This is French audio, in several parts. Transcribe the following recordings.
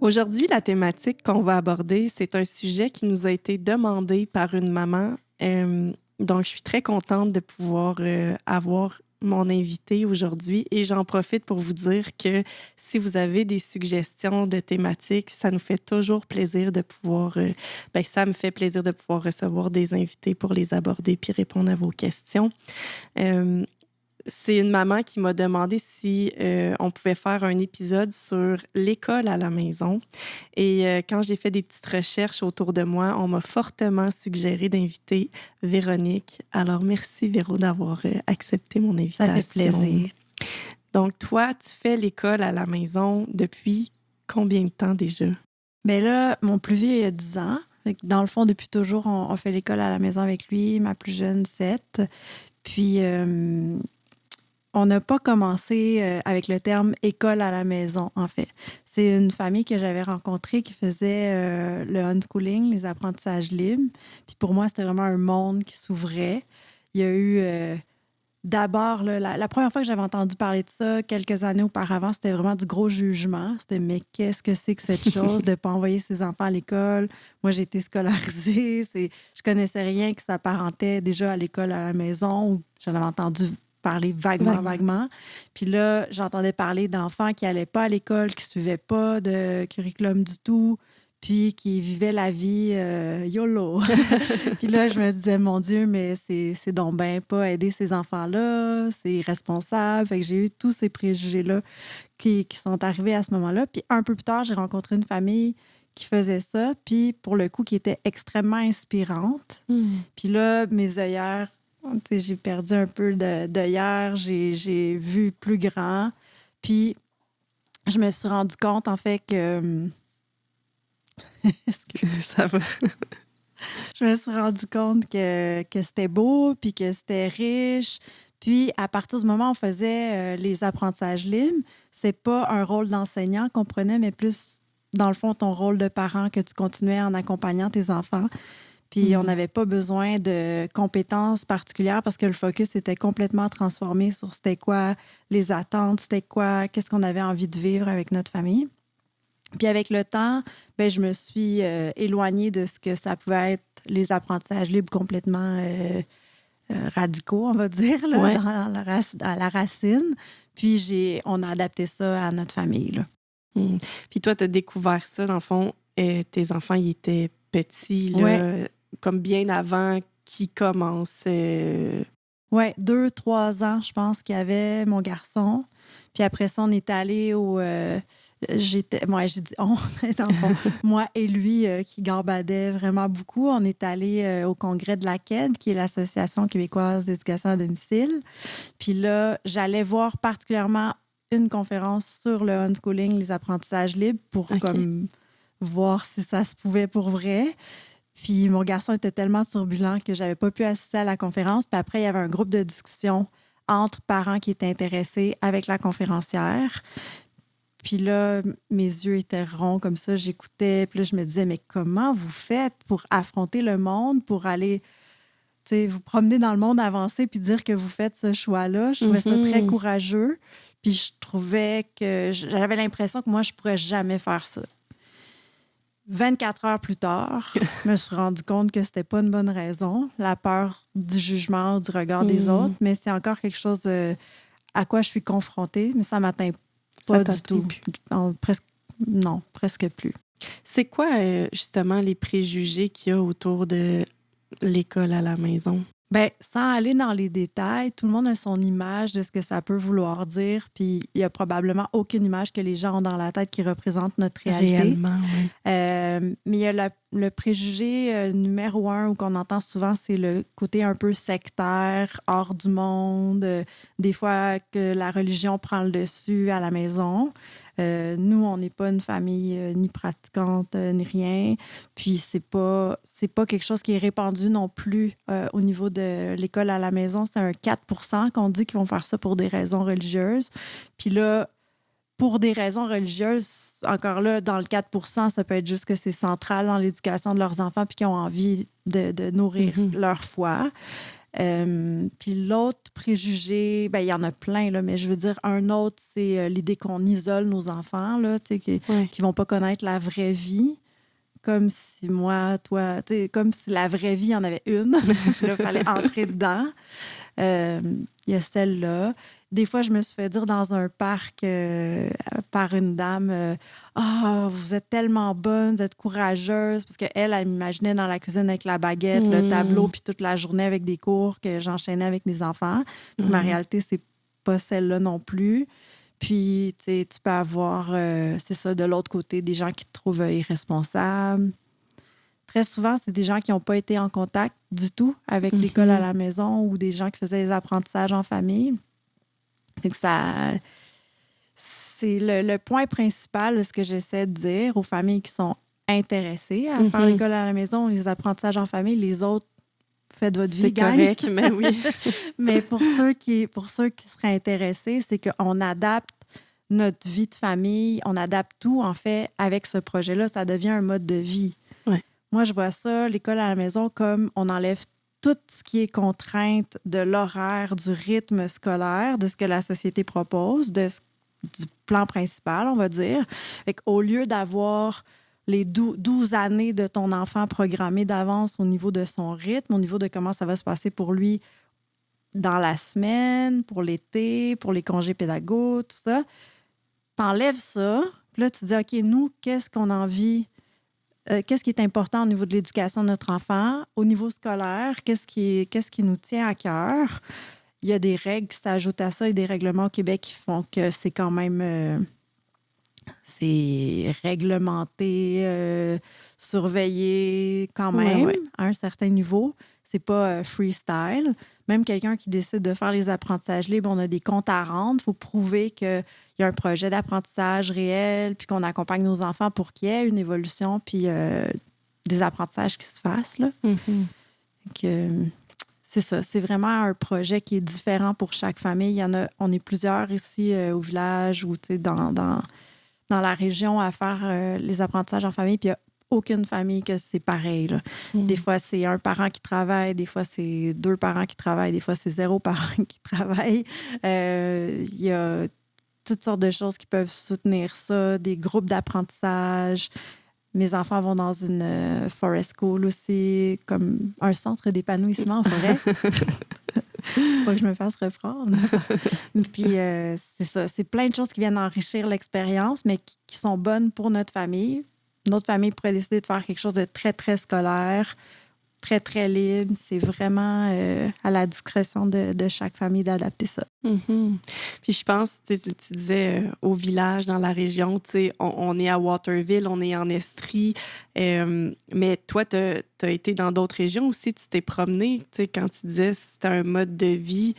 Aujourd'hui, la thématique qu'on va aborder, c'est un sujet qui nous a été demandé par une maman. Donc, je suis très contente de pouvoir avoir mon invité aujourd'hui et j'en profite pour vous dire que si vous avez des suggestions de thématiques, ça nous fait toujours plaisir de pouvoir, ça me fait plaisir de pouvoir recevoir des invités pour les aborder puis répondre à vos questions. Euh, c'est une maman qui m'a demandé si on pouvait faire un épisode sur l'école à la maison. Et quand j'ai fait des petites recherches autour de moi, on m'a fortement suggéré d'inviter Véronique. Alors, merci Véro d'avoir accepté mon invitation. Ça fait plaisir. Donc, toi, tu fais l'école à la maison depuis combien de temps déjà? Bien là, mon plus vieux, il a 10 ans. Dans le fond, depuis toujours, on fait l'école à la maison avec lui. Ma plus jeune, 7. Puis, on n'a pas commencé avec le terme « école à la maison », en fait. C'est une famille que j'avais rencontrée qui faisait le unschooling, les apprentissages libres. Puis pour moi, c'était vraiment un monde qui s'ouvrait. Il y a eu... D'abord, là, la première fois que j'avais entendu parler de ça, quelques années auparavant, c'était vraiment du gros jugement. C'était « mais qu'est-ce que c'est que cette chose de ne pas envoyer ses enfants à l'école? » Moi, j'ai été scolarisée. Je connaissais rien qui s'apparentait déjà à l'école à la maison. Ou j'en avais entendu parler vaguement. Puis là, j'entendais parler d'enfants qui n'allaient pas à l'école, qui ne suivaient pas de curriculum du tout, puis qui vivaient la vie YOLO. Puis là, je me disais, mon Dieu, mais c'est donc ben pas aider ces enfants-là, c'est irresponsable. Fait que j'ai eu tous ces préjugés-là qui sont arrivés à ce moment-là. Puis un peu plus tard, j'ai rencontré une famille qui faisait ça, puis pour le coup, qui était extrêmement inspirante. Puis là, mes œillères, j'ai perdu un peu d'œillères, j'ai vu plus grand. Puis je me suis rendu compte, en fait, que... Est-ce que ça va? Je me suis rendu compte que c'était beau, puis que c'était riche. Puis, à partir du moment où on faisait les apprentissages libres, c'est pas un rôle d'enseignant qu'on prenait, mais plus, dans le fond, ton rôle de parent que tu continuais en accompagnant tes enfants. Puis, on n'avait pas besoin de compétences particulières parce que le focus était complètement transformé sur c'était quoi les attentes, c'était quoi, qu'est-ce qu'on avait envie de vivre avec notre famille. Puis avec le temps, ben, je me suis éloignée de ce que ça pouvait être les apprentissages libres complètement radicaux, on va dire, là, Ouais. dans la racine. Puis on a adapté ça à notre famille. Là. Puis toi, tu as découvert ça, dans le fond, tes enfants, ils étaient petits, là, comme bien avant qu'ils commencent. Oui, 2-3 ans, je pense qu'il y avait mon garçon. Puis après ça, on est allé au... j'ai dit on, mais dans le fond, moi et lui qui gambadait vraiment beaucoup. On est allé au congrès de la CAID, qui est l'Association québécoise d'éducation à domicile. Puis là, j'allais voir particulièrement une conférence sur le unschooling, les apprentissages libres, pour comme voir si ça se pouvait pour vrai. Puis mon garçon était tellement turbulent que j'avais pas pu assister à la conférence. Puis après, il y avait un groupe de discussion entre parents qui étaient intéressés avec la conférencière. Puis là, mes yeux étaient ronds comme ça, j'écoutais. Puis là, je me disais, mais comment vous faites pour affronter le monde, pour aller, tu sais, vous promener dans le monde avancé puis dire que vous faites ce choix-là? Je trouvais ça très courageux. Puis je trouvais que j'avais l'impression que moi, je pourrais jamais faire ça. 24 heures plus tard, je me suis rendu compte que c'était pas une bonne raison, la peur du jugement, du regard des autres, mais c'est encore quelque chose à quoi je suis confrontée, mais ça m'atteint pas du tout. Presque plus. C'est quoi, justement, les préjugés qu'il y a autour de l'école à la maison? Bien, sans aller dans les détails, tout le monde a son image de ce que ça peut vouloir dire, puis il y a probablement aucune image que les gens ont dans la tête qui représente notre réalité. Réellement, oui. Mais il y a le préjugé numéro 1 qu'on entend souvent, c'est le côté un peu sectaire, hors du monde, des fois que la religion prend le dessus à la maison. Nous, on n'est pas une famille ni pratiquante, ni rien. Puis, c'est pas quelque chose qui est répandu non plus au niveau de l'école à la maison. C'est un 4% qu'on dit qu'ils vont faire ça pour des raisons religieuses. Puis là, pour des raisons religieuses, encore là, dans le 4%, ça peut être juste que c'est central dans l'éducation de leurs enfants puis qu'ils ont envie de nourrir leur foi. Puis l'autre préjugé, ben il y en a plein, là, mais je veux dire, un autre, c'est l'idée qu'on isole nos enfants, là, tu sais, qui vont pas connaître la vraie vie. Comme si moi, toi, tu sais, comme si la vraie vie, il y en avait une. Puis là, il fallait entrer dedans. Il y a celle-là. Des fois, je me suis fait dire dans un parc par une dame vous êtes tellement bonne, vous êtes courageuse. Parce qu'elle, elle m'imaginait dans la cuisine avec la baguette, le tableau, puis toute la journée avec des cours que j'enchaînais avec mes enfants. Puis ma réalité, c'est pas celle-là non plus. Puis, tu peux avoir, c'est ça, de l'autre côté, des gens qui te trouvent irresponsable. Très souvent, c'est des gens qui n'ont pas été en contact du tout avec l'école à la maison ou des gens qui faisaient des apprentissages en famille. Fait que c'est le point principal de ce que j'essaie de dire aux familles qui sont intéressées à faire l'école à la maison, les apprentissages en famille. Les autres, faites votre vie, gang. C'est correct, mais oui. Mais pour ceux qui seraient intéressés, c'est qu'on adapte notre vie de famille, on adapte tout, en fait, avec ce projet-là. Ça devient un mode de vie. Ouais. Moi, je vois ça, l'école à la maison, comme on enlève tout ce qui est contrainte de l'horaire, du rythme scolaire, de ce que la société propose, du plan principal, on va dire. Fait qu'au lieu d'avoir les 12 années de ton enfant programmées d'avance au niveau de son rythme, au niveau de comment ça va se passer pour lui dans la semaine, pour l'été, pour les congés pédagogiques, tout ça, t'enlèves ça, puis là, tu te dis, OK, nous, qu'est-ce qu'on a envie, qu'est-ce qui est important au niveau de l'éducation de notre enfant, au niveau scolaire, qu'est-ce qui nous tient à cœur. Il y a des règles qui s'ajoutent à ça et des règlements au Québec qui font que c'est quand même... c'est réglementé, surveillé quand même à un certain niveau. C'est pas freestyle. Même quelqu'un qui décide de faire les apprentissages libres, on a des comptes à rendre. Il faut prouver qu'il y a un projet d'apprentissage réel, puis qu'on accompagne nos enfants pour qu'il y ait une évolution, puis des apprentissages qui se fassent. Là. C'est ça. C'est vraiment un projet qui est différent pour chaque famille. Il y en a, on est plusieurs ici au village ou dans la région à faire les apprentissages en famille, puis il n'y a aucune famille que c'est pareil. Là. Des fois, c'est un parent qui travaille, des fois, c'est 2 parents qui travaillent, des fois, c'est 0 parent qui travaille. Il y a toutes sortes de choses qui peuvent soutenir ça, des groupes d'apprentissage. Mes enfants vont dans une forest school aussi, comme un centre d'épanouissement en forêt. Pas que je me fasse reprendre. Puis c'est ça, c'est plein de choses qui viennent enrichir l'expérience, mais qui sont bonnes pour notre famille. Notre famille pourrait décider de faire quelque chose de très, très scolaire, très, très libre. C'est vraiment à la discrétion de chaque famille d'adapter ça. Puis je pense, tu disais au village, dans la région, on est à Waterville, on est en Estrie, mais toi, tu as été dans d'autres régions aussi, tu t'es promené, quand tu disais que c'était un mode de vie.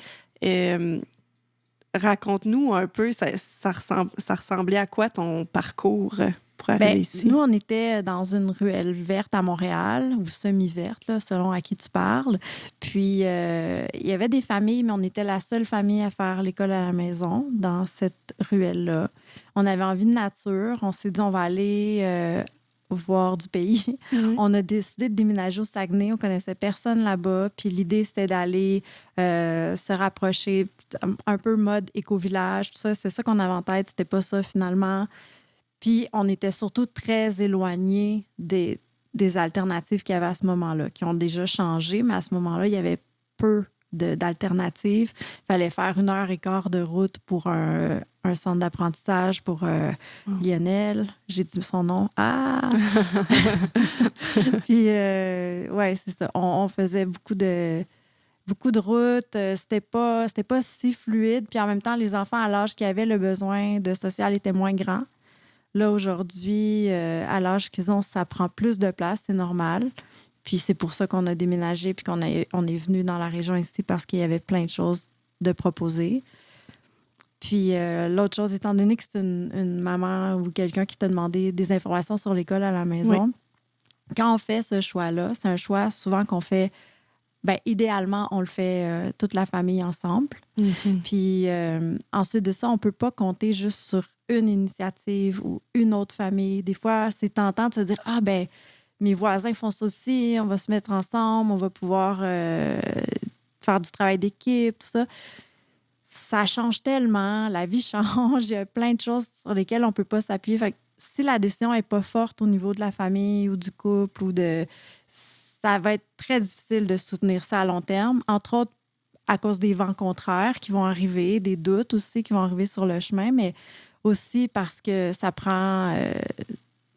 Raconte-nous un peu, ça ressemblait à quoi ton parcours pour arriver ici? Nous, on était dans une ruelle verte à Montréal, ou semi-verte, là, selon à qui tu parles. Puis, il y avait des familles, mais on était la seule famille à faire l'école à la maison dans cette ruelle-là. On avait envie de nature. On s'est dit, on va aller voir du pays. On a décidé de déménager au Saguenay. On connaissait personne là-bas. Puis l'idée, c'était d'aller se rapprocher, un peu mode éco-village, tout ça. C'est ça qu'on avait en tête. C'était pas ça, finalement. Puis on était surtout très éloignés des alternatives qu'il y avait à ce moment-là, qui ont déjà changé, mais à ce moment-là, il y avait peu d'alternatives. Il fallait faire 1h15 de route pour un centre d'apprentissage pour Lionel. J'ai dit son nom. Ah! Puis, ouais, c'est ça. On faisait beaucoup de routes. C'était pas si fluide. Puis en même temps, les enfants, à l'âge qu'ils avaient, le besoin de social était moins grand. Là, aujourd'hui, à l'âge qu'ils ont, ça prend plus de place, c'est normal. Puis c'est pour ça qu'on a déménagé puis on est venu dans la région ici parce qu'il y avait plein de choses de proposer. Puis l'autre chose, étant donné que c'est une maman ou quelqu'un qui t'a demandé des informations sur l'école à la maison, quand on fait ce choix-là, c'est un choix souvent qu'on fait, idéalement, on le fait toute la famille ensemble. Puis ensuite de ça, on ne peut pas compter juste sur une initiative ou une autre famille. Des fois, c'est tentant de se dire, mes voisins font ça aussi, on va se mettre ensemble, on va pouvoir faire du travail d'équipe, tout ça. Ça change tellement, la vie change, il y a plein de choses sur lesquelles on ne peut pas s'appuyer. Fait que si la décision n'est pas forte au niveau de la famille ou du couple, ça va être très difficile de soutenir ça à long terme. Entre autres, à cause des vents contraires qui vont arriver, des doutes aussi qui vont arriver sur le chemin, mais aussi parce que ça prend,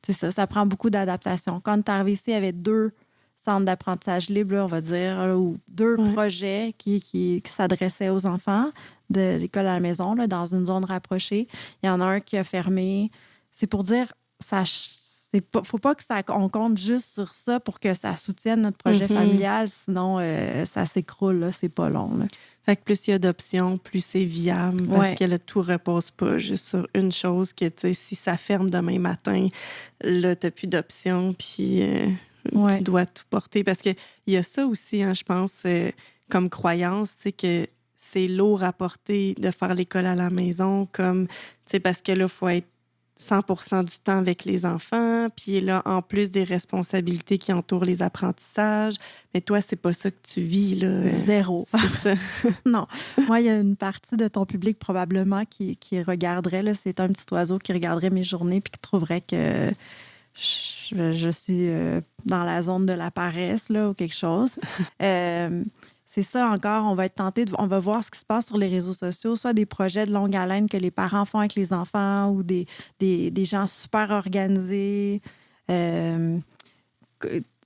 ça prend beaucoup d'adaptation. Quand tu es arrivé ici, il y avait 2 centres d'apprentissage libre, là, on va dire, là, ou 2 projets qui s'adressaient aux enfants de l'école à la maison, là, dans une zone rapprochée. Il y en a un qui a fermé. C'est pour dire, faut pas qu'on compte juste sur ça pour que ça soutienne notre projet familial, sinon ça s'écroule, là, c'est pas long. Là. Fait que plus il y a d'options, plus c'est viable, parce que là, tout repose pas juste sur une chose, que si ça ferme demain matin, là, t'as plus d'options, puis tu dois tout porter. Parce qu'il y a ça aussi, hein, je pense, comme croyance, que c'est lourd à porter de faire l'école à la maison, comme, parce que là, il faut être 100% du temps avec les enfants, puis là, en plus des responsabilités qui entourent les apprentissages. Mais toi, c'est pas ça que tu vis, là. Zéro. C'est ça. Non. Moi, il y a une partie de ton public probablement qui regarderait, là, c'est un petit oiseau qui regarderait mes journées puis qui trouverait que je suis dans la zone de la paresse, là, ou quelque chose. C'est ça encore, on va être tenté, on va voir ce qui se passe sur les réseaux sociaux, soit des projets de longue haleine que les parents font avec les enfants ou des gens super organisés. Je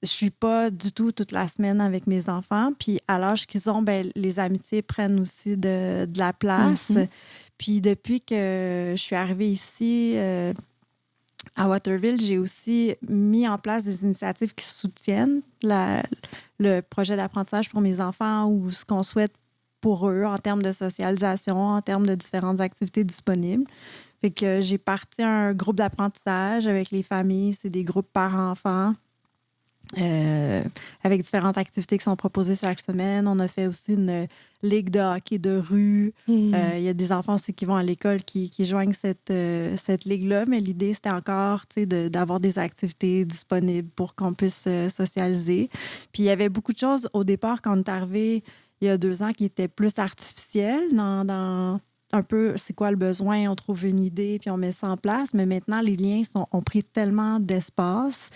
suis pas du tout toute la semaine avec mes enfants. Puis à l'âge qu'ils ont, ben, les amitiés prennent aussi de la place. Puis depuis que je suis arrivée ici à Waterville, j'ai aussi mis en place des initiatives qui soutiennent le projet d'apprentissage pour mes enfants ou ce qu'on souhaite pour eux en termes de socialisation, en termes de différentes activités disponibles. Fait que j'ai parti un groupe d'apprentissage avec les familles. C'est des groupes par enfant. Avec différentes activités qui sont proposées chaque semaine. On a fait aussi une ligue de hockey de rue. Il y a des enfants aussi qui vont à l'école qui joignent cette ligue-là, mais l'idée, c'était encore d'avoir des activités disponibles pour qu'on puisse socialiser. Puis il y avait beaucoup de choses au départ, quand on est arrivé il y a 2 ans, qui étaient plus artificielles dans un peu c'est quoi le besoin, on trouve une idée, puis on met ça en place. Mais maintenant, les liens ont pris tellement d'espace.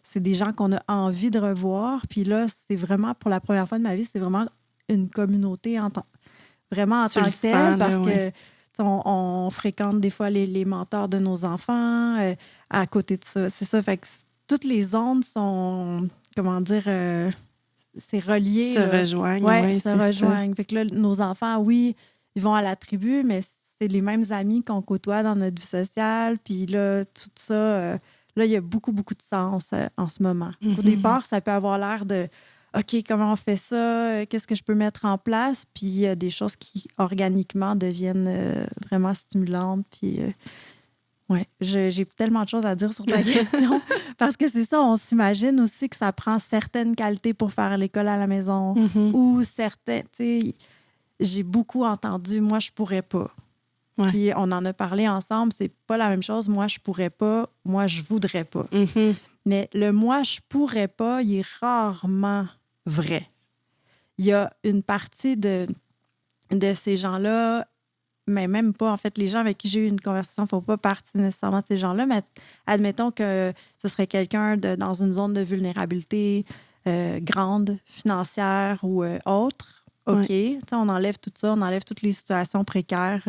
C'est des gens qu'on a envie de revoir. Puis là, c'est vraiment, pour la première fois de ma vie, c'est vraiment une communauté vraiment en tant que telle, parce que on fréquente des fois les mentors de nos enfants à côté de ça. C'est ça, fait que toutes les ondes sont, comment dire, c'est relié. Se rejoignent. Oui, se rejoignent. Fait que là, nos enfants, oui, ils vont à la tribu, mais c'est les mêmes amis qu'on côtoie dans notre vie sociale. Puis là, tout ça... là, il y a beaucoup, beaucoup de sens en ce moment. Au départ, ça peut avoir l'air de « OK, comment on fait ça? Qu'est-ce que je peux mettre en place? » Puis il y a des choses qui, organiquement, deviennent vraiment stimulantes. Puis, j'ai tellement de choses à dire sur ta question. Parce que c'est ça, on s'imagine aussi que ça prend certaines qualités pour faire l'école à la maison. Ou certains, tu sais, j'ai beaucoup entendu « Moi, je pourrais pas. » Puis on en a parlé ensemble, c'est pas la même chose. Moi, je pourrais pas. Moi, je voudrais pas. Mais le « moi, je pourrais pas », il est rarement vrai. Il y a une partie de ces gens-là, mais même pas, en fait, les gens avec qui j'ai eu une conversation ne font pas partie nécessairement de ces gens-là, mais admettons que ce serait quelqu'un dans une zone de vulnérabilité grande, financière ou autre. OK, on enlève tout ça, on enlève toutes les situations précaires,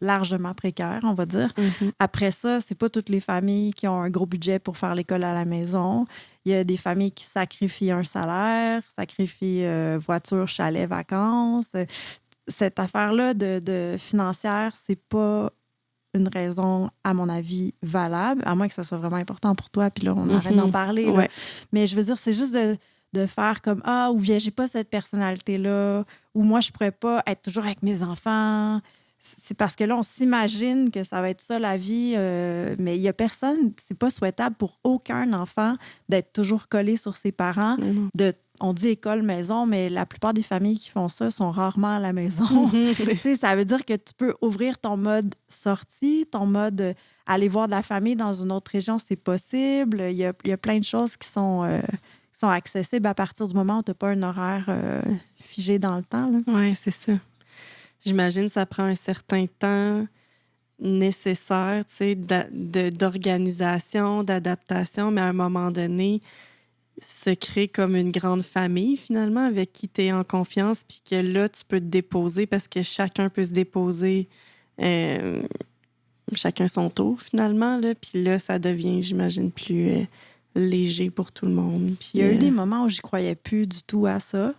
largement précaires, on va dire. Après ça, c'est pas toutes les familles qui ont un gros budget pour faire l'école à la maison. Il y a des familles qui sacrifient un salaire, sacrifient voiture, chalet, vacances. Cette affaire-là de financière, c'est pas une raison, à mon avis, valable, à moins que ça soit vraiment important pour toi, puis là, on arrête d'en parler. Là. Mais je veux dire, c'est juste de faire comme « Ah, ou bien j'ai pas cette personnalité-là » ou « Moi, je pourrais pas être toujours avec mes enfants. » C'est parce que là, on s'imagine que ça va être ça la vie, mais il y a personne, c'est pas souhaitable pour aucun enfant d'être toujours collé sur ses parents. On dit école-maison, mais la plupart des familles qui font ça sont rarement à la maison. Ça veut dire que tu peux ouvrir ton mode sortie, ton mode aller voir de la famille dans une autre région, c'est possible. Il y a plein de choses qui sont sont accessibles à partir du moment où tu n'as pas un horaire figé dans le temps. Oui, c'est ça. J'imagine que ça prend un certain temps nécessaire, tu sais, d'organisation, d'adaptation, mais à un moment donné, se crée comme une grande famille, finalement, avec qui tu es en confiance, puis que là, tu peux te déposer parce que chacun peut se déposer euh, chacun son tour, finalement, là. Puis là, ça devient, j'imagine, plus léger pour tout le monde. Puis, Il y a eu des moments où j'y croyais plus du tout à ça.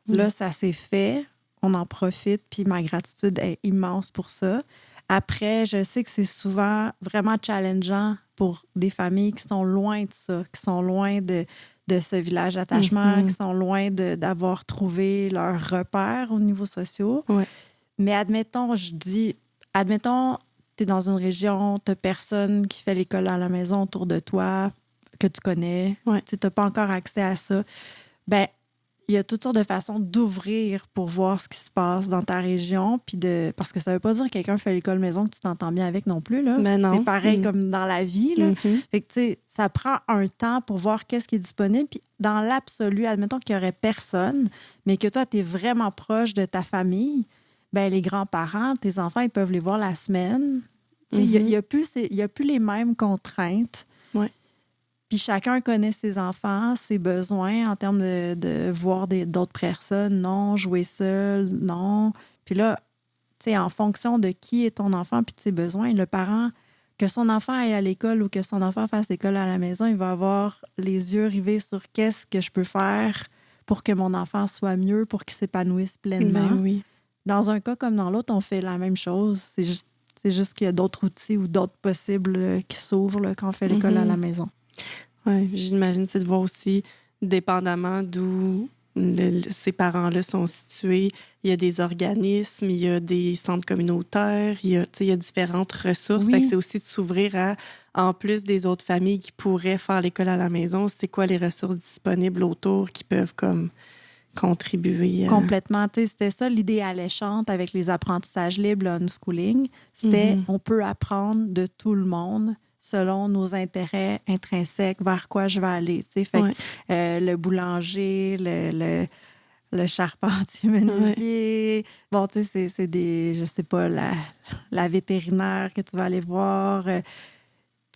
Là, ça s'est fait. On en profite, puis ma gratitude est immense pour ça. Après, je sais que c'est souvent vraiment challengeant pour des familles qui sont loin de ça, qui sont loin de ce village d'attachement, qui sont loin d'avoir trouvé leur repère au niveau social. Ouais. Mais admettons, tu es dans une région, tu n'as personne qui fait l'école à la maison autour de toi, que tu connais, tu n'as pas encore accès à ça. Ben, il y a toutes sortes de façons d'ouvrir pour voir ce qui se passe dans ta région. Parce que ça ne veut pas dire que quelqu'un fait l'école maison que tu t'entends bien avec non plus. Là. Mais non. C'est pareil comme dans la vie. Là. Fait que, tu sais, ça prend un temps pour voir qu'est-ce qui est disponible. Puis dans l'absolu, admettons qu'il n'y aurait personne, mais que toi, tu es vraiment proche de ta famille, ben les grands-parents, tes enfants, ils peuvent les voir la semaine. Il n'y a plus les mêmes contraintes. Ouais. Puis chacun connaît ses enfants, ses besoins en termes de voir d'autres personnes. Non, jouer seul, non. Puis là, tu sais, en fonction de qui est ton enfant puis de ses besoins, le parent, que son enfant aille à l'école ou que son enfant fasse l'école à la maison, il va avoir les yeux rivés sur qu'est-ce que je peux faire pour que mon enfant soit mieux, pour qu'il s'épanouisse pleinement. Ben oui. Dans un cas comme dans l'autre, on fait la même chose. C'est juste qu'il y a d'autres outils ou d'autres possibles qui s'ouvrent là, quand on fait l'école à la maison. Oui, j'imagine, c'est de voir aussi, dépendamment d'où ces parents-là sont situés, il y a des organismes, il y a des centres communautaires, il y a différentes ressources. Oui. Fait que c'est aussi de s'ouvrir à, en plus des autres familles qui pourraient faire l'école à la maison, c'est quoi les ressources disponibles autour qui peuvent comme contribuer. Complètement. C'était ça l'idée alléchante avec les apprentissages libres, le unschooling. C'était on peut apprendre de tout le monde selon nos intérêts intrinsèques, vers quoi je vais aller. Fait que, le boulanger, le charpentier menuisier, bon, tu sais, c'est des, je sais pas, la vétérinaire que tu vas aller voir.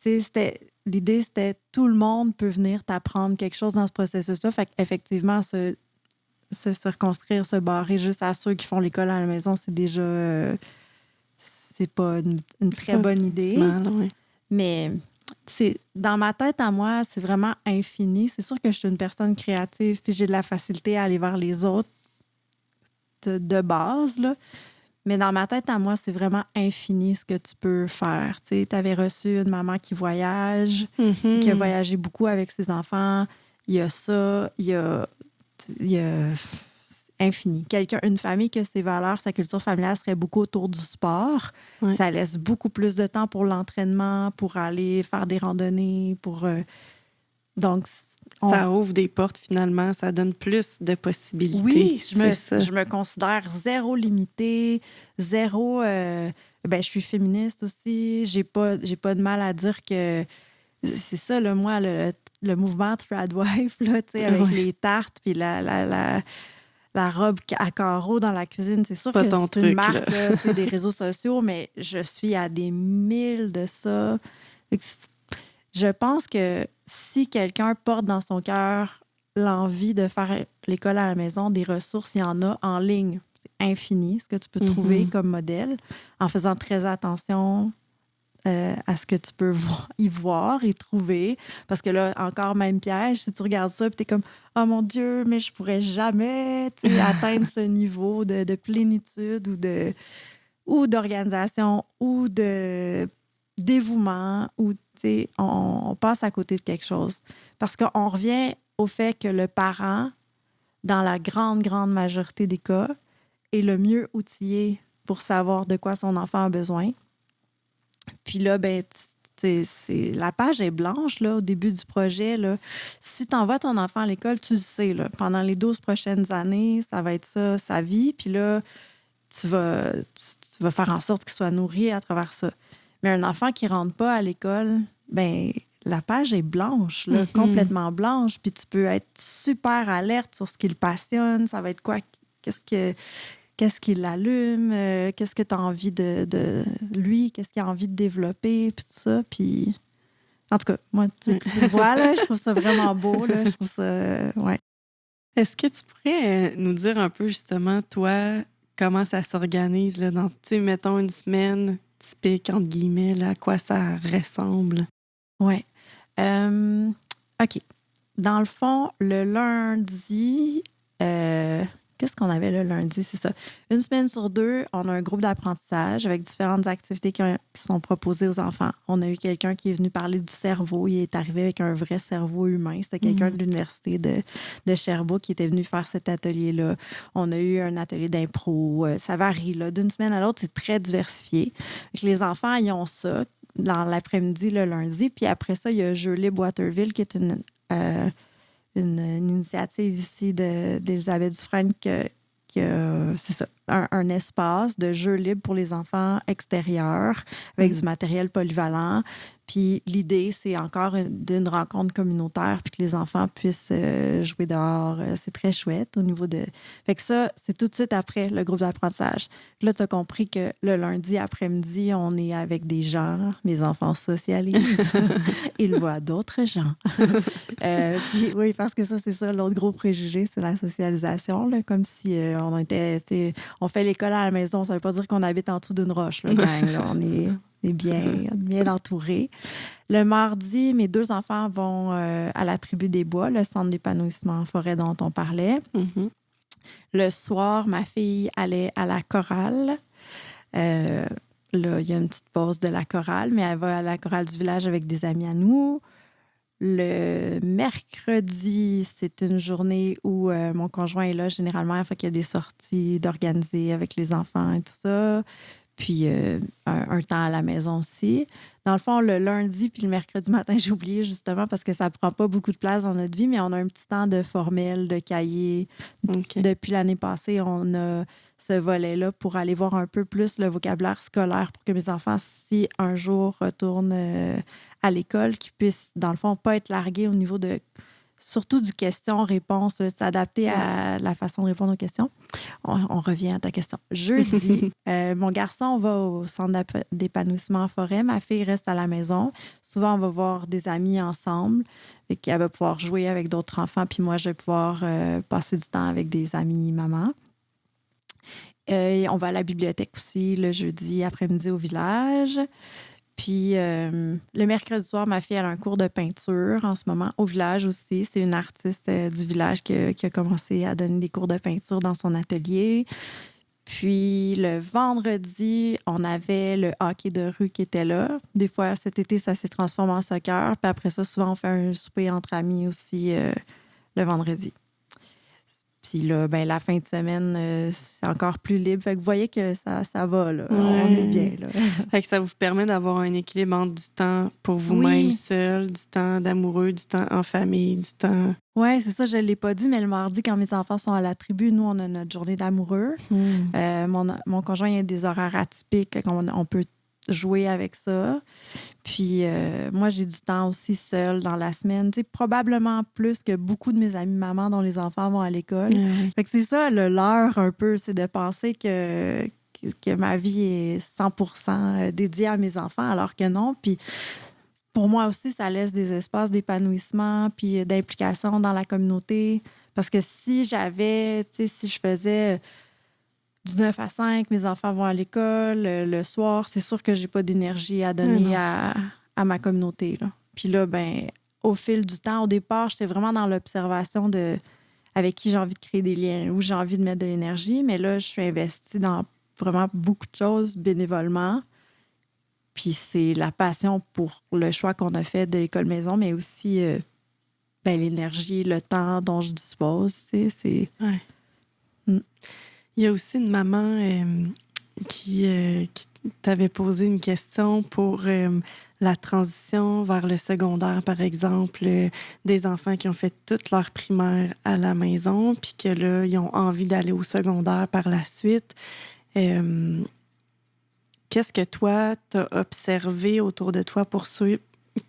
L'idée, c'était tout le monde peut venir t'apprendre quelque chose dans ce processus-là. Fait qu'effectivement, se reconstruire, se barrer juste à ceux qui font l'école à la maison, c'est déjà... c'est pas une très bonne idée. Mal, mais dans ma tête à moi, c'est vraiment infini. C'est sûr que je suis une personne créative puis j'ai de la facilité à aller vers les autres de base, là. Mais dans ma tête à moi, c'est vraiment infini ce que tu peux faire. Tu avais reçu une maman qui voyage, qui a voyagé beaucoup avec ses enfants. Il y a ça, il y a infini. Une famille que ses valeurs, sa culture familiale serait beaucoup autour du sport. Ça laisse beaucoup plus de temps pour l'entraînement, pour aller faire des randonnées, donc, ça ouvre des portes, finalement. Ça donne plus de possibilités. Oui, je me considère zéro limitée, zéro... je suis féministe aussi. J'ai pas de mal à dire que... C'est ça, là, moi, le mouvement Tradwife, là, avec les tartes puis la robe à carreaux dans la cuisine. C'est sûr que c'est une marque là, des réseaux sociaux, mais je suis à des milles de ça. Je pense que si quelqu'un porte dans son cœur l'envie de faire l'école à la maison, des ressources, il y en a en ligne. C'est infini ce que tu peux trouver comme modèle, en faisant très attention à ce que tu peux y voir et trouver. Parce que là, encore même piège, si tu regardes ça et tu es comme « Oh mon Dieu, mais je pourrais jamais atteindre ce niveau de plénitude ou d'organisation ou de dévouement ou on passe à côté de quelque chose. Parce qu'on revient au fait que le parent, dans la grande, grande majorité des cas, est le mieux outillé pour savoir de quoi son enfant a besoin. Puis là, la page est blanche là, au début du projet. Là. Si tu envoies ton enfant à l'école, tu le sais. Là, pendant les 12 prochaines années, ça va être ça, sa vie. Puis là, tu vas faire en sorte qu'il soit nourri à travers ça. Mais un enfant qui ne rentre pas à l'école, la page est blanche, là, complètement blanche, puis tu peux être super alerte sur ce qui le passionne, ça va être quoi, qu'est-ce qui l'allume, qu'est-ce que tu as envie de lui, qu'est-ce qu'il a envie de développer, puis tout ça, puis... En tout cas, moi, tu le vois, là, je trouve ça vraiment beau, là, je trouve ça... ouais. Est-ce que tu pourrais nous dire un peu, justement, toi, comment ça s'organise, là, dans, tu sais, mettons, une semaine typique, entre guillemets, là, à quoi ça ressemble? Oui. OK. Dans le fond, le lundi, qu'est-ce qu'on avait le lundi? C'est ça. Une semaine sur 2, on a un groupe d'apprentissage avec différentes activités qui sont proposées aux enfants. On a eu quelqu'un qui est venu parler du cerveau. Il est arrivé avec un vrai cerveau humain. C'était quelqu'un de l'université de Sherbrooke qui était venu faire cet atelier-là. On a eu un atelier d'impro. Ça varie, là. D'une semaine à l'autre, c'est très diversifié. Donc, les enfants, ils ont ça dans l'après-midi, le lundi. Puis après ça, il y a Jeux Libre Waterville, qui est une initiative ici d'Elisabeth Dufresne c'est ça, un espace de jeux libres pour les enfants extérieurs avec du matériel polyvalent. Puis l'idée, c'est encore d'une rencontre communautaire puis que les enfants puissent jouer dehors. C'est très chouette au niveau de... Fait que ça, c'est tout de suite après le groupe d'apprentissage. Là, tu as compris que le lundi après-midi, on est avec des gens. Mes enfants socialisent. Ils voient d'autres gens. Puis oui, parce que ça, c'est ça, l'autre gros préjugé, c'est la socialisation. Là, comme si on était... On fait l'école à la maison. Ça veut pas dire qu'on habite en dessous d'une roche, là, gang. Là, on est bien entourés. Le mardi, mes 2 enfants vont à la Tribu des Bois, le centre d'épanouissement en forêt dont on parlait. Le soir, ma fille allait à la chorale. Là, il y a une petite pause de la chorale, mais elle va à la chorale du village avec des amis à nous. Le mercredi, c'est une journée où mon conjoint est là généralement. Fait qu'il y a des sorties d'organiser avec les enfants et tout ça. Puis un temps à la maison aussi. Dans le fond, le lundi puis le mercredi matin, j'ai oublié justement parce que ça prend pas beaucoup de place dans notre vie, mais on a un petit temps de formel, de cahier. Okay. Depuis l'année passée, on a ce volet-là pour aller voir un peu plus le vocabulaire scolaire pour que mes enfants, si un jour retournent à l'école, qu'ils puissent, dans le fond, pas être largués au niveau de... Surtout du question-réponse, s'adapter à la façon de répondre aux questions. On revient à ta question. Jeudi, mon garçon va au centre d'épanouissement en forêt. Ma fille reste à la maison. Souvent, on va voir des amis ensemble. Elle va pouvoir jouer avec d'autres enfants. Puis moi, je vais pouvoir passer du temps avec des amis maman. On va à la bibliothèque aussi le jeudi après-midi au village. Puis le mercredi soir, ma fille a un cours de peinture en ce moment au village aussi. C'est une artiste du village qui a commencé à donner des cours de peinture dans son atelier. Puis le vendredi, on avait le hockey de rue qui était là. Des fois, cet été, ça s'est transformé en soccer. Puis après ça, souvent, on fait un souper entre amis aussi le vendredi. Puis là, ben, la fin de semaine, c'est encore plus libre. Fait que vous voyez que ça va, là. Ouais. On est bien, là. Fait que ça vous permet d'avoir un équilibre entre du temps pour vous-même seul, du temps d'amoureux, du temps en famille, du temps... Oui, c'est ça, je ne l'ai pas dit, mais le mardi, quand mes enfants sont à la tribu, nous, on a notre journée d'amoureux. Mon conjoint a des horaires atypiques, on peut jouer avec ça. Puis moi, j'ai du temps aussi seul dans la semaine. Tu sais, probablement plus que beaucoup de mes amis mamans dont les enfants vont à l'école. Fait que c'est ça, le leurre un peu, c'est de penser que ma vie est 100% dédiée à mes enfants, alors que non. Puis pour moi aussi, ça laisse des espaces d'épanouissement puis d'implication dans la communauté. Parce que si j'avais, tu sais, si je faisais du 9 à 5, mes enfants vont à l'école, le soir, c'est sûr que j'ai pas d'énergie à donner à ma communauté, là. Puis là, ben, au fil du temps, au départ, j'étais vraiment dans l'observation de avec qui j'ai envie de créer des liens, où j'ai envie de mettre de l'énergie. Mais là, je suis investie dans vraiment beaucoup de choses bénévolement. Puis c'est la passion pour le choix qu'on a fait de l'école maison, mais aussi ben, l'énergie, le temps dont je dispose. Tu sais, c'est... Ouais. Il y a aussi une maman qui t'avait posé une question pour la transition vers le secondaire, par exemple, des enfants qui ont fait toute leur primaire à la maison, puis que là, ils ont envie d'aller au secondaire par la suite. Qu'est-ce que toi, t'as observé autour de toi pour ceux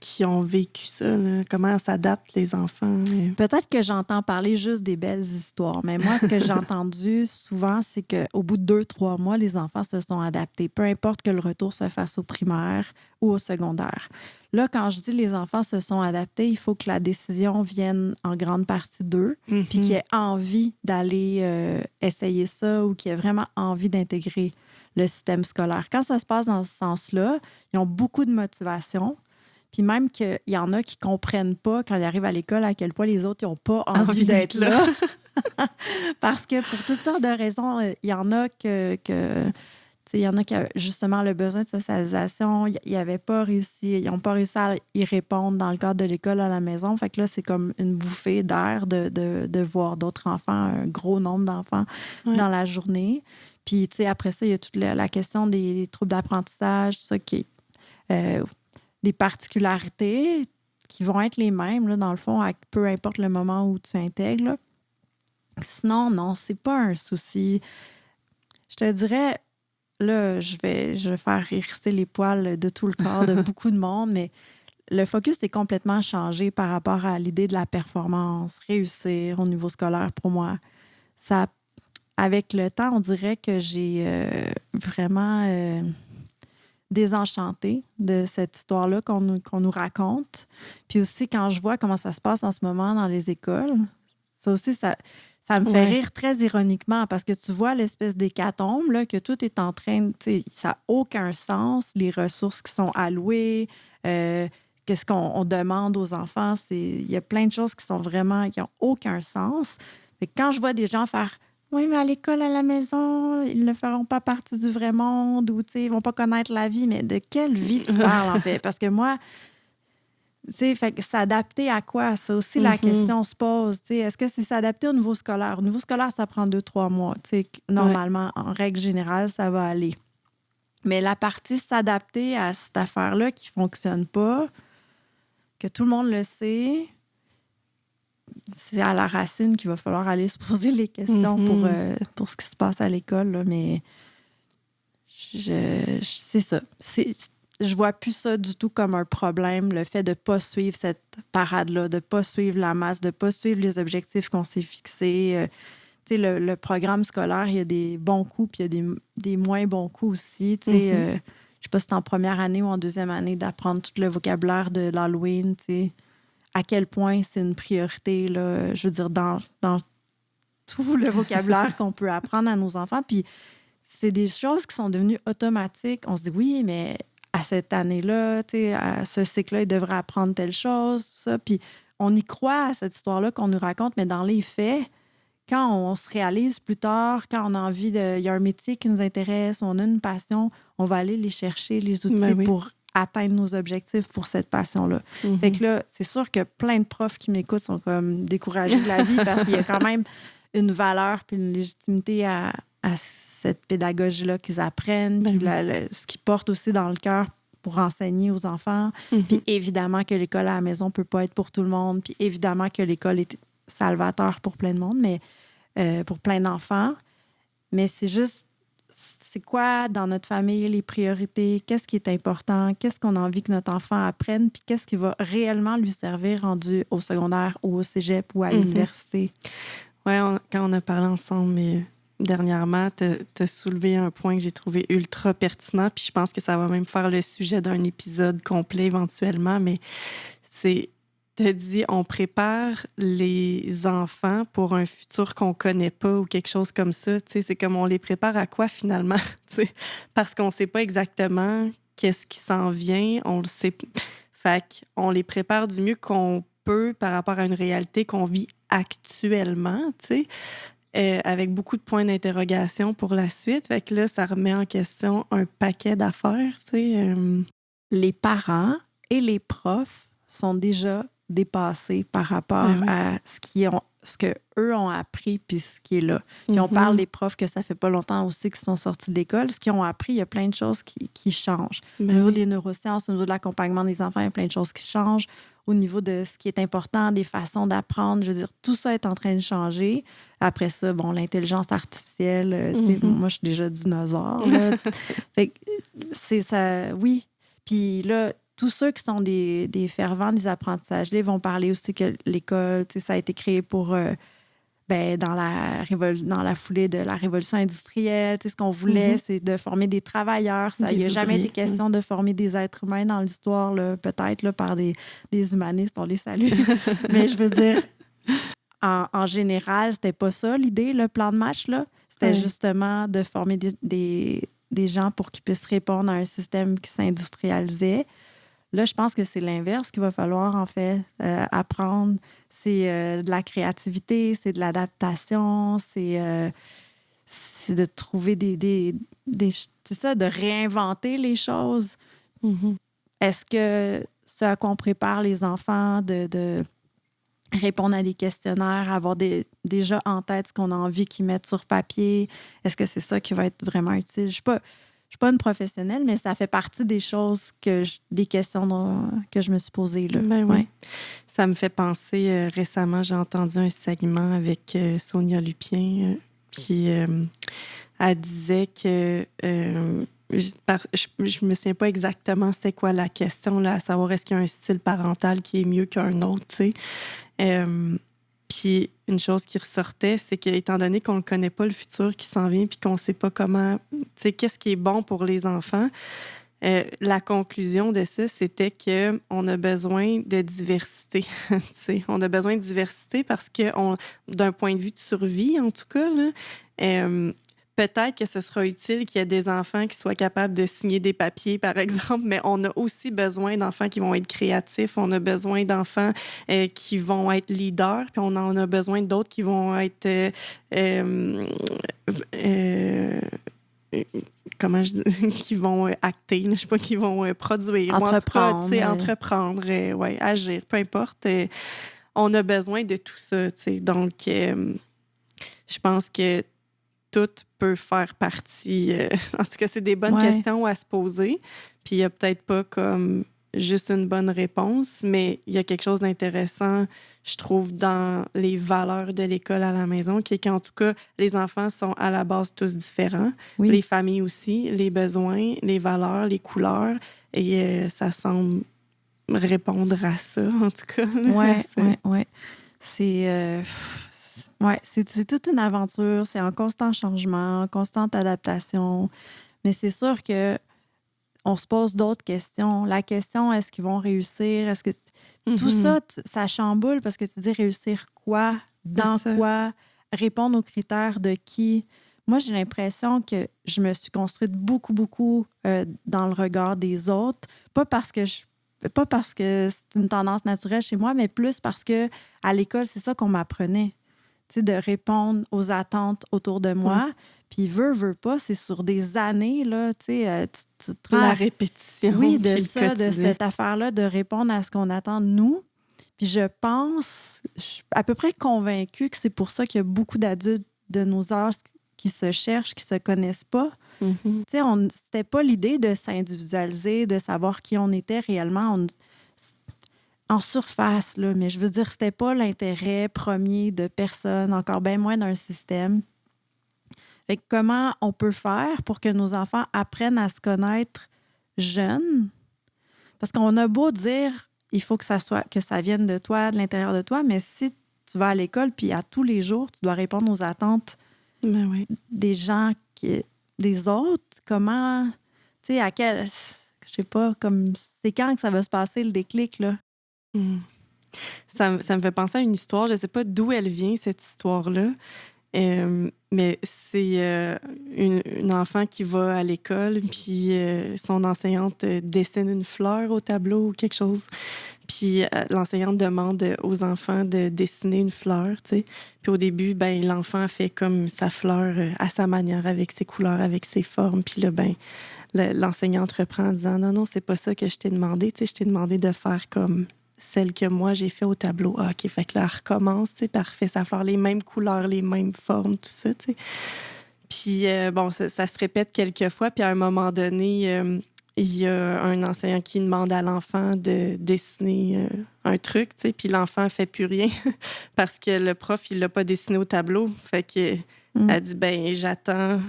qui ont vécu ça, là, comment s'adaptent les enfants. Peut-être que j'entends parler juste des belles histoires, mais moi, ce que j'ai entendu souvent, c'est qu'au bout de 2-3 mois, les enfants se sont adaptés, peu importe que le retour se fasse au primaire ou au secondaire. Là, quand je dis les enfants se sont adaptés, il faut que la décision vienne en grande partie d'eux, puis qu'ils aient envie d'aller essayer ça ou qu'ils aient vraiment envie d'intégrer le système scolaire. Quand ça se passe dans ce sens-là, ils ont beaucoup de motivation. Puis même qu'il y en a qui ne comprennent pas quand ils arrivent à l'école à quel point les autres n'ont pas envie d'être là. Parce que pour toutes sortes de raisons, il y en a il y en a qui avaient justement le besoin de socialisation. Ils n'ont pas réussi à y répondre dans le cadre de l'école à la maison. Fait que là, c'est comme une bouffée d'air de voir d'autres enfants, un gros nombre d'enfants dans la journée. Puis, après ça, il y a toute la question des troubles d'apprentissage, tout ça qui des particularités qui vont être les mêmes, là, dans le fond, peu importe le moment où tu intègres. Là. Sinon, non, c'est pas un souci. Je te dirais, là, je vais faire hérisser les poils de tout le corps de beaucoup de monde, mais le focus est complètement changé par rapport à l'idée de la performance, réussir au niveau scolaire pour moi. Ça, avec le temps, on dirait que j'ai vraiment désenchantée de cette histoire-là qu'on nous raconte. Puis aussi, quand je vois comment ça se passe en ce moment dans les écoles, ça aussi, ça me fait rire très ironiquement parce que tu vois l'espèce d'hécatombe, là, que tout est en train, ça n'a aucun sens, les ressources qui sont allouées, qu'est-ce qu'on demande aux enfants, il y a plein de choses qui n'ont aucun sens. Fait que quand je vois des gens faire « Oui, mais à l'école, à la maison, ils ne feront pas partie du vrai monde ou ils ne vont pas connaître la vie. » Mais de quelle vie tu parles, en fait? Parce que moi, fait que s'adapter à quoi? C'est aussi la question se pose. Est-ce que c'est s'adapter au niveau scolaire? Au niveau scolaire, ça prend 2-3 mois. Normalement, en règle générale, ça va aller. Mais la partie s'adapter à cette affaire-là qui ne fonctionne pas, que tout le monde le sait, c'est à la racine qu'il va falloir aller se poser les questions pour ce qui se passe à l'école. Là. Mais c'est ça. Je vois plus ça du tout comme un problème, le fait de ne pas suivre cette parade-là, de ne pas suivre la masse, de ne pas suivre les objectifs qu'on s'est fixés. Le programme scolaire, il y a des bons coups puis il y a des moins bons coups aussi. Je ne sais pas si c'est en première année ou en deuxième année d'apprendre tout le vocabulaire de l'Halloween. À quel point c'est une priorité, là, je veux dire, dans tout le vocabulaire qu'on peut apprendre à nos enfants. Puis c'est des choses qui sont devenues automatiques. On se dit, oui, mais à cette année-là, à ce cycle-là, il devrait apprendre telle chose, tout ça. Puis on y croit à cette histoire-là qu'on nous raconte, mais dans les faits, quand on se réalise plus tard, quand on a envie il y a un métier qui nous intéresse, on a une passion, on va aller les chercher, les outils pour atteindre nos objectifs pour cette passion-là. Fait que là, c'est sûr que plein de profs qui m'écoutent sont comme découragés de la vie parce qu'il y a quand même une valeur puis une légitimité à cette pédagogie-là qu'ils apprennent, puis ce qu'ils portent aussi dans le cœur pour enseigner aux enfants. Puis évidemment que l'école à la maison peut pas être pour tout le monde, puis évidemment que l'école est salvateur pour plein de monde, mais pour plein d'enfants. Mais c'est juste, c'est quoi dans notre famille les priorités? Qu'est-ce qui est important? Qu'est-ce qu'on a envie que notre enfant apprenne? Puis qu'est-ce qui va réellement lui servir rendu au secondaire ou au cégep ou à l'université? Oui, quand on a parlé ensemble dernièrement, tu as soulevé un point que j'ai trouvé ultra pertinent, puis je pense que ça va même faire le sujet d'un épisode complet éventuellement, mais c'est, tu as dit, on prépare les enfants pour un futur qu'on connaît pas ou quelque chose comme ça. Tu sais, c'est comme on les prépare à quoi finalement? Tu sais, parce qu'on sait pas exactement qu'est-ce qui s'en vient, on le sait. Fait qu'on les prépare du mieux qu'on peut par rapport à une réalité qu'on vit actuellement, tu sais, avec beaucoup de points d'interrogation pour la suite. Fait que là, ça remet en question un paquet d'affaires, tu sais. Les parents et les profs sont déjà dépassés par rapport à ce que eux ont appris puis ce qui est là. Puis on parle des profs que ça fait pas longtemps aussi qui sont sortis de l'école. Ce qu'ils ont appris, il y a plein de choses qui changent. Au niveau des neurosciences, au niveau de l'accompagnement des enfants, il y a plein de choses qui changent. Au niveau de ce qui est important, des façons d'apprendre, je veux dire, tout ça est en train de changer. Après ça, bon, l'intelligence artificielle, moi, je suis déjà dinosaure. Là. Fait que c'est ça, oui. Puis là, tous ceux qui sont des fervents des apprentissages libres vont parler aussi que l'école, ça a été créé pour... dans la foulée de la révolution industrielle, ce qu'on voulait, c'est de former des travailleurs. Il n'y a jamais été question de former des êtres humains dans l'histoire, là, peut-être là, par des humanistes, on les salue. Mais je veux dire, en général, c'était pas ça l'idée, le plan de match, là. C'était justement de former des gens pour qu'ils puissent répondre à un système qui s'industrialisait. Là, je pense que c'est l'inverse qu'il va falloir, en fait, apprendre. C'est de la créativité, c'est de l'adaptation, c'est de trouver c'est ça, de réinventer les choses. Mm-hmm. Est-ce que ce à quoi on prépare les enfants, de répondre à des questionnaires, avoir déjà en tête ce qu'on a envie qu'ils mettent sur papier, est-ce que c'est ça qui va être vraiment utile? Je suis pas une professionnelle, mais ça fait partie des choses des questions que je me suis posées, là. Ben oui. Ça me fait penser, récemment, j'ai entendu un segment avec Sonia Lupien, puis elle disait que... je me souviens pas exactement c'était quoi la question, là, à savoir est-ce qu'il y a un style parental qui est mieux qu'un autre, tu sais. Puis une chose qui ressortait, c'est qu'étant donné qu'on ne connaît pas le futur qui s'en vient puis qu'on ne sait pas comment, tu sais, qu'est-ce qui est bon pour les enfants, la conclusion de ça, c'était qu'on a besoin de diversité. Tu sais, on a besoin de diversité parce que, d'un point de vue de survie, en tout cas, là, peut-être que ce sera utile qu'il y ait des enfants qui soient capables de signer des papiers, par exemple, mais on a aussi besoin d'enfants qui vont être créatifs, on a besoin d'enfants qui vont être leaders, puis on en a besoin d'autres qui vont être... comment je dis, qui vont acter, je sais pas, qui vont produire, entreprendre, ou en tout cas, entreprendre, ouais, agir, peu importe. On a besoin de tout ça, tu sais. Donc, je pense que tout peut faire partie. En tout cas, c'est des bonnes questions à se poser. Puis il n'y a peut-être pas comme juste une bonne réponse, mais il y a quelque chose d'intéressant, je trouve, dans les valeurs de l'école à la maison, qui est qu'en tout cas, les enfants sont à la base tous différents. Oui. Les familles aussi, les besoins, les valeurs, les couleurs. Et ça semble répondre à ça, en tout cas. Oui. C'est toute une aventure. C'est en constant changement, en constante adaptation. Mais c'est sûr que on se pose d'autres questions. La question, est-ce qu'ils vont réussir? Est-ce que tout ça, ça chamboule parce que tu dis réussir quoi? Dans quoi? Répondre aux critères de qui? Moi, j'ai l'impression que je me suis construite beaucoup, beaucoup dans le regard des autres. Pas parce que c'est une tendance naturelle chez moi, mais plus parce que à l'école, c'est ça qu'on m'apprenait. De répondre aux attentes autour de moi. Puis veut pas, c'est sur des années, là, tu la répétition. Oui, de cette affaire-là, de répondre à ce qu'on attend de nous. Puis je suis à peu près convaincue que c'est pour ça qu'il y a beaucoup d'adultes de nos âges qui se cherchent, qui se connaissent pas. Mm-hmm. Tu sais, c'était pas l'idée de s'individualiser, de savoir qui on était réellement. En surface, là, mais je veux dire, c'était pas l'intérêt premier de personne, encore bien moins d'un système. Fait que comment on peut faire pour que nos enfants apprennent à se connaître jeunes? Parce qu'on a beau dire, il faut que ça vienne de toi, de l'intérieur de toi, mais si tu vas à l'école, puis à tous les jours, tu dois répondre aux attentes des gens, des autres, comment, tu sais, je sais pas, comme, c'est quand que ça va se passer le déclic, là? Ça me fait penser à une histoire. Je ne sais pas d'où elle vient, cette histoire-là. Mais c'est une enfant qui va à l'école, puis son enseignante dessine une fleur au tableau ou quelque chose. Puis l'enseignante demande aux enfants de dessiner une fleur, tu sais. Puis au début, ben l'enfant fait comme sa fleur à sa manière, avec ses couleurs, avec ses formes. Puis là, ben l'enseignante reprend en disant « Non, c'est pas ça que je t'ai demandé. Tu sais, je t'ai demandé de faire comme... » celle que moi, j'ai fait au tableau. Ah, OK, fait que là, elle recommence, tu sais, parfait, ça fleur les mêmes couleurs, les mêmes formes, tout ça, tu sais. Puis, bon, ça se répète quelques fois, puis à un moment donné, il y a un enseignant qui demande à l'enfant de dessiner un truc, tu sais, puis l'enfant fait plus rien parce que le prof, il l'a pas dessiné au tableau. Fait que elle dit, ben j'attends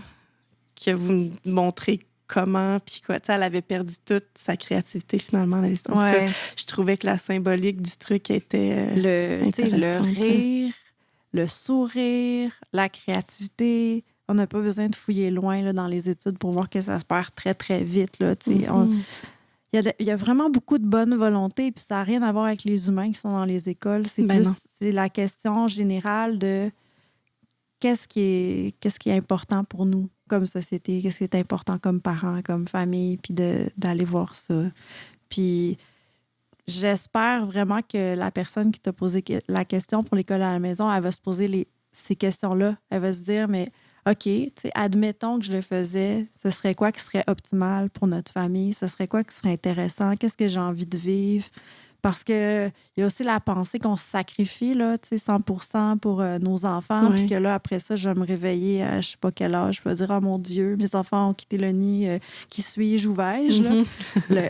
que vous me montrez comment, puis quoi. Tu sais, elle avait perdu toute sa créativité, finalement. En tout cas, je trouvais que la symbolique du truc était le rire, le sourire, la créativité. On n'a pas besoin de fouiller loin là, dans les études pour voir que ça se perd très, très vite. Là, il y a vraiment beaucoup de bonne volonté, puis ça n'a rien à voir avec les humains qui sont dans les écoles. C'est c'est la question générale de qu'est-ce qui est important pour nous comme société, qu'est-ce qui est important comme parents, comme famille, puis d'aller voir ça. Puis j'espère vraiment que la personne qui t'a posé la question pour l'école à la maison, elle va se poser ces questions-là. Elle va se dire, mais OK, admettons que je le faisais, ce serait quoi qui serait optimal pour notre famille? Ce serait quoi qui serait intéressant? Qu'est-ce que j'ai envie de vivre? Parce qu'il y a aussi la pensée qu'on se sacrifie là, 100% pour nos enfants, puis que là, après ça, je vais me réveiller à je sais pas quel âge, je vais dire « Oh mon Dieu, mes enfants ont quitté le nid, qui suis-je, où vais-je? »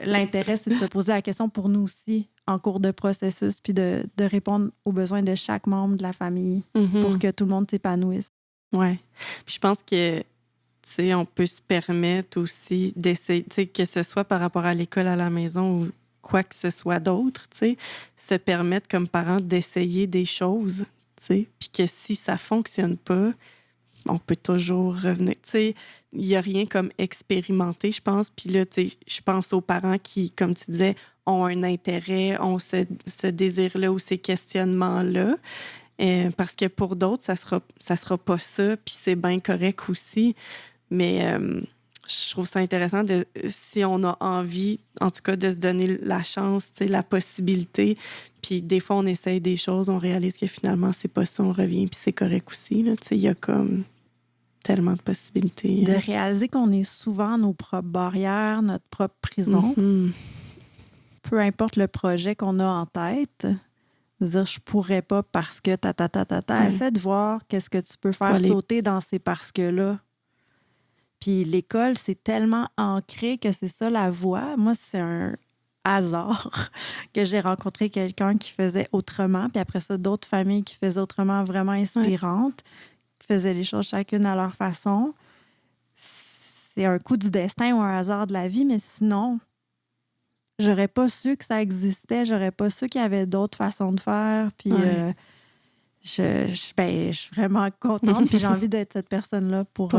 L'intérêt, c'est de se poser la question pour nous aussi, en cours de processus, puis de répondre aux besoins de chaque membre de la famille pour que tout le monde s'épanouisse. Oui. Puis je pense que, on peut se permettre aussi d'essayer, que ce soit par rapport à l'école à la maison ou quoi que ce soit d'autre, se permettre comme parents d'essayer des choses, puis que si ça fonctionne pas, on peut toujours revenir. Il n'y a rien comme expérimenter, je pense. Puis là, je pense aux parents qui, comme tu disais, ont un intérêt, ont ce désir-là ou ces questionnements-là. Parce que pour d'autres, ça sera pas ça, puis c'est bien correct aussi. Mais je trouve ça intéressant si on a envie, en tout cas, de se donner la chance, la possibilité. Puis des fois, on essaye des choses, on réalise que finalement, c'est pas ça, on revient, puis c'est correct aussi. Il y a comme tellement de possibilités. De réaliser qu'on est souvent nos propres barrières, notre propre prison. Peu importe le projet qu'on a en tête. Dire je pourrais pas parce que essaie de voir qu'est-ce que tu peux faire sauter dans ces parce que-là. Puis l'école, c'est tellement ancré que c'est ça la voie. Moi, c'est un hasard que j'ai rencontré quelqu'un qui faisait autrement, puis après ça, d'autres familles qui faisaient autrement vraiment inspirantes, qui faisaient les choses chacune à leur façon. C'est un coup du destin ou un hasard de la vie, mais sinon, j'aurais pas su que ça existait, j'aurais pas su qu'il y avait d'autres façons de faire, puis je suis vraiment contente, puis j'ai envie d'être cette personne-là pour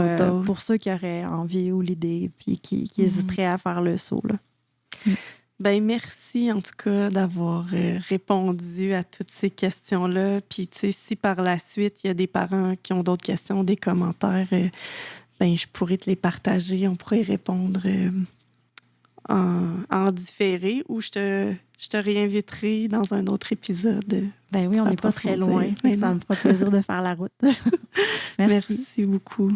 ceux qui auraient envie ou l'idée, puis qui hésiteraient à faire le saut. Là. Ben merci en tout cas d'avoir répondu à toutes ces questions-là. Puis tu sais, si par la suite, il y a des parents qui ont d'autres questions, des commentaires, ben je pourrais te les partager, on pourrait y répondre en différé ou je te réinviterai dans un autre épisode. Ben oui, on n'est pas très loin. Ça me fera plaisir de faire la route. Merci. Merci beaucoup.